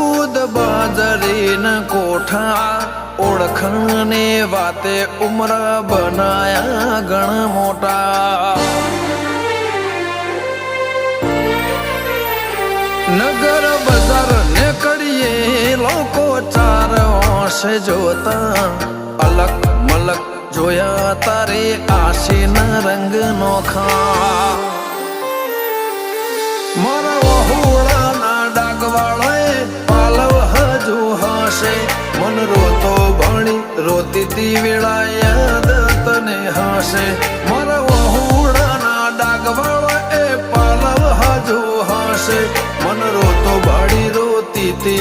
દૂધ બાજરી ન કોઠા ઓળખણ ને વાતે ઉમર બનાયા ગણ મોટા નગર બજાર ને કડીએ લોકો ચાર ઓશે જોતા અલક મલક જોયા તારે આશીના રંગ નોખા મારા વહુડાના ડાગવાળાએ પાલવ હજુ હશે મન રોતો ભણી રોતી તી વેળા યાદ તને હશે મારા વહુડાના ડાગવાળાએ પાલવ હજુ હશે મન રોતો ભાડી રોતી તી